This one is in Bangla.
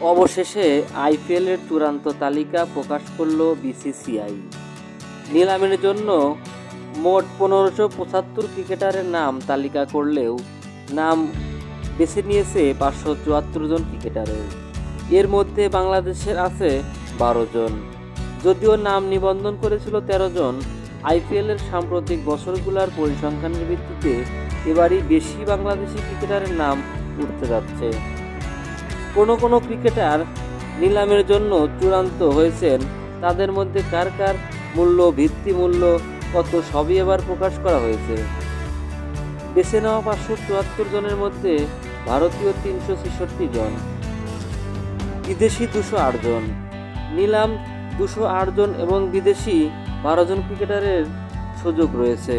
অবশেষে আইপিএলের চূড়ান্ত তালিকা প্রকাশ করল বিসিসিআই। নিলামের জন্য মোট 1575 ক্রিকেটারের নাম তালিকা করলেও নাম বেছে নিয়েছে 574 জন ক্রিকেটারের। এর মধ্যে বাংলাদেশের আছে 12 জন, যদিও নাম নিবন্ধন করেছিল 13 জন। আইপিএলের সাম্প্রতিক বছরগুলোর পরিসংখ্যানের ভিত্তিতে এবারই বেশি বাংলাদেশি ক্রিকেটারের নাম উঠতে যাচ্ছে। কোনো ক্রিকেটার নিলামের জন্য চূড়ান্ত হয়েছেন, তাদের মধ্যে কার কার মূল্য, ভিত্তি মূল্য কত, সবই এবার প্রকাশ করা হয়েছে। বেছে নেওয়া 574 জনের মধ্যে ভারতীয় 366 জন, বিদেশি 208 জন। নিলাম 208 জন এবং বিদেশি 12 জন ক্রিকেটারের সুযোগ রয়েছে।